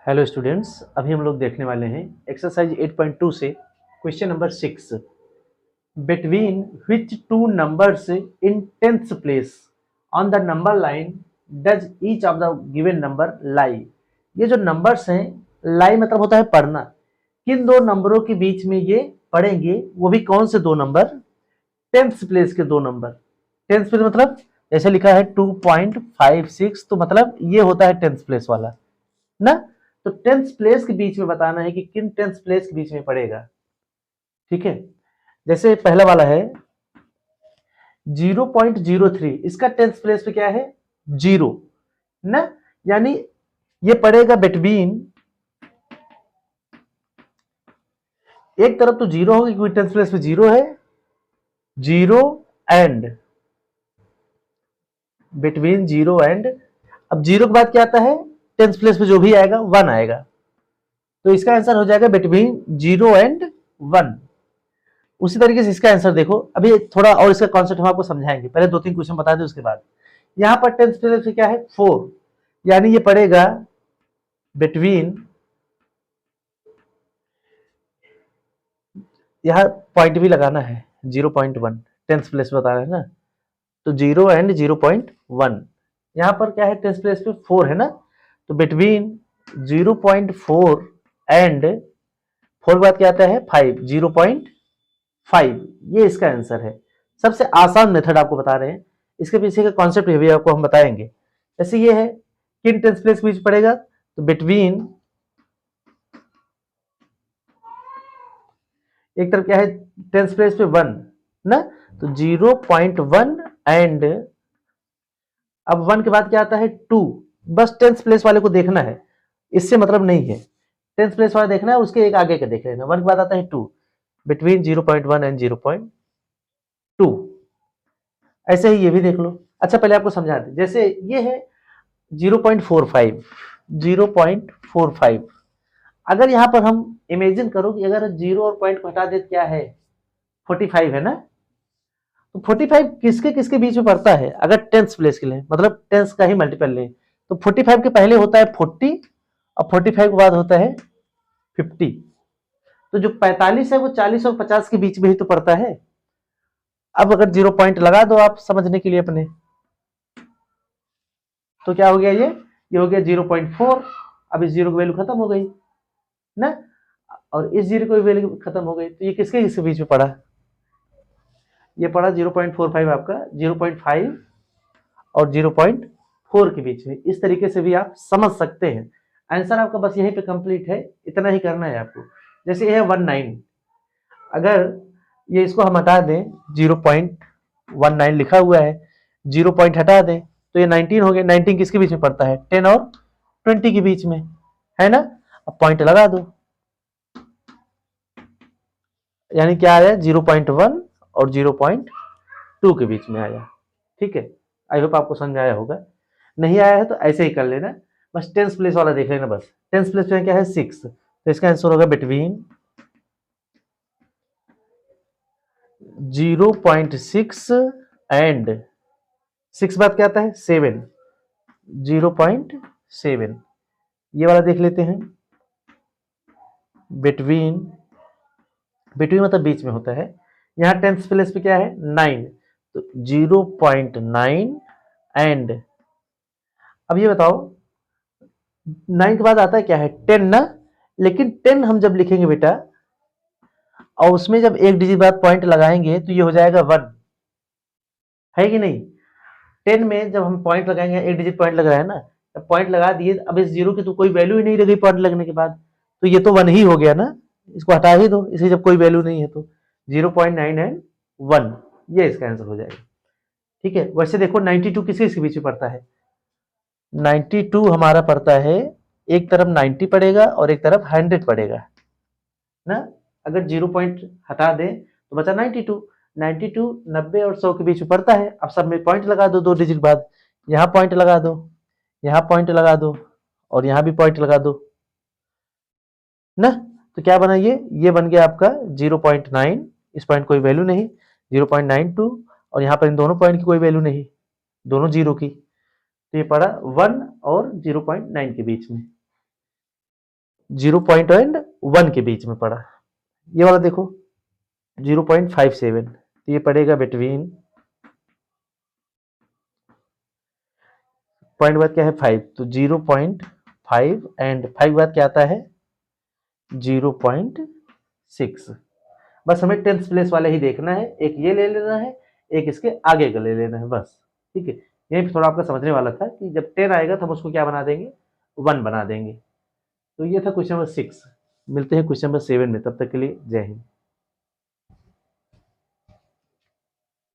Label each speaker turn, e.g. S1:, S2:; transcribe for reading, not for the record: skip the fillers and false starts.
S1: Hello students, अभी हम लोग देखने वाले हैं एक्सरसाइज 8.2 से question number 6। Between which two numbers in tenth place on the number line does each of the given number lie. ये जो नंबर्स हैं, लाई मतलब होता है पढ़ना। किन दो नंबरों के बीच में ये पढ़ेंगे, वो भी कौन से दो नंबर? टेंथ प्लेस के दो नंबर। टेंथ प्लेस मतलब जैसे लिखा है 2.56, तो मतलब ये होता है टेंथ प्लेस वाला ना। तो टेंथ प्लेस के बीच में बताना है कि किन टेंथ प्लेस के बीच में पड़ेगा। ठीक है, जैसे पहला वाला है 0.03, इसका टेंथ प्लेस पे क्या है? जीरो ना, यानी ये पड़ेगा बिटवीन, एक तरफ तो जीरो होगी क्योंकि टेंथ प्लेस पे जीरो है, zero and, between zero and, अब जीरो के बाद क्या आता है? टेंथ प्लेस पे जो भी आएगा वन आएगा, तो इसका आंसर हो जाएगा बिटवीन जीरो एंड वन। उसी तरीके से इसका आंसर देखो, अभी थोड़ा और इसका कॉन्सेप्ट हम आपको समझाएंगे, पहले दो तीन क्वेश्चन बता दें उसके बाद। यहाँ पर टेंथ प्लेस क्या है? 4, यानी ये पड़ेगा बिटवीन, यहाँ पॉइंट भी लगाना है 0.1, टेंथ प्लेस बता रहे हैं ना, तो 0 एंड 0.1। यहाँ पर क्या है? टेंथ प्लेस पे 4 है ना, तो बिटवीन 0.4 एंड 4 के बाद क्या आता है? 5, 0.5, ये इसका आंसर है। सबसे आसान मेथड आपको बता रहे हैं, इसके पीछे का कॉन्सेप्ट भी आपको हम बताएंगे। जैसे ये है, किन टेंथ प्लेस के बीच पड़ेगा? तो बिटवीन, एक तरफ क्या है? टेंथ प्लेस पे 1 ना, तो 0.1 एंड, अब 1 के बाद क्या आता है? 2। बस टेंथ प्लेस वाले को देखना है, इससे मतलब नहीं है। टेंथ प्लेस वाला देखना है, उसके एक आगे का देख लेना। 1 के बाद आता है 2, बिटवीन 0.1 एंड 0.2। ऐसे ही ये भी देख लो। अच्छा, पहले आपको समझा दें, जैसे ये है 0.45, 0.45, अगर यहाँ पर हम इमेजिन करो कि अगर जीरो और पॉइंट को हटा दे, क्या है? 45 है ना, तो 45 किसके किसके बीच में पड़ता है? अगर टेंथ प्लेस के लिए, मतलब टेंथ का ही मल्टीपल लें, तो 45 के पहले होता है 40 और 45 के बाद होता है 50। तो जो 45 है वो 40 और 50 के बीच में ही तो पड़ता है। अब अगर 0 पॉइंट लगा दो आप समझने के लिए अपने, तो क्या हो गया? ये हो गया 0.4। अब इस जीरो की वैल्यू खत्म हो गई ना, और इस जीरो की वैल्यू खत्म हो गई, तो ये किसके किसके बीच में पड़ा? ये पड़ा 0.45, आपका 0.5 और 0.4 के बीच में। इस तरीके से भी आप समझ सकते हैं। आंसर आपका बस यहीं पे कंप्लीट है, इतना ही करना है आपको। जैसे ये है 19, अगर ये इसको हम हटा दें, 0.19 लिखा हुआ है, 0 पॉइंट हटा दें तो ये 19 हो गया। 19 किसके बीच में पड़ता है? 10 और 20 के बीच में, है ना। अब पॉइंट लगा दो, यानी क्या आया? 0.1 और 0.2 के बीच में आया। ठीक है, आई होप आपको समझ आया होगा। नहीं आया है तो ऐसे ही कर लेना, बस टेंथ प्लेस वाला देख लेना। बस टेंथ प्लेस में क्या है? 6, तो इसका आंसर होगा बिटवीन 0.6 एंड 6 बाद क्या आता है? 7, 0.7। ये वाला देख लेते हैं, बिटवीन, बिटवीन मतलब बीच में होता है। यहाँ टेंथ प्लेस पे क्या है? 9, तो 0.9 एंड, अब ये बताओ 9 के बाद आता है क्या है? 10 ना, लेकिन 10 हम जब लिखेंगे बेटा, और उसमें जब एक डिजिट बाद पॉइंट लगाएंगे तो ये हो जाएगा 1, है कि नहीं? 10 में जब हम पॉइंट लगाएंगे, एक डिजिट पॉइंट लग रहा है ना, जब पॉइंट लगा दिए, अब इस जीरो की तो कोई वैल्यू ही नहीं रह गई पॉइंट लगने के बाद, तो ये तो 1 ही हो गया ना, इसको हटा ही दो, इसकी जब कोई वैल्यू नहीं है तो 0.9 एंड 1, ये इसका आंसर हो जाएगा। ठीक है, वैसे देखो 92 किसके इसके बीच में पड़ता है? 92 हमारा पड़ता है, एक तरफ 90 पड़ेगा और एक तरफ 100 पड़ेगा ना। अगर 0 पॉइंट हटा दें तो बचा 92। 92 90 और 100 के बीच में पड़ता है। अब सब में पॉइंट लगा दो, दो डिजिट बाद, यहाँ पॉइंट लगा दो, यहाँ पॉइंट लगा दो, और यहाँ भी पॉइंट लगा दो ना। तो क्या बना? ये बन गया आपका 0.9, इस पॉइंट कोई वैल्यू नहीं, 0.92, और यहाँ पर इन दोनों पॉइंट की कोई वैल्यू नहीं, दोनों जीरो की, तो ये पड़ा 1 और 0.9 के बीच में। 0.1 के बीच में पड़ा। ये वाला देखो 0.57, तो ये पड़ेगा बिटवीन, पॉइंट बाद क्या है 5, तो 0.5 एंड 5 बाद क्या आता है 0.6। बस हमें 10th प्लेस वाला ही देखना है, एक ये ले लेना है, एक इसके आगे का ले लेना है बस। ठीक है, ये थोड़ा आपका समझने वाला था कि जब 10 आएगा तो हम उसको क्या बना देंगे 1 बना देंगे। तो ये था क्वेश्चन नंबर 6। मिलते हैं क्वेश्चन नंबर 7 में, तब तक के लिए जय हिंद।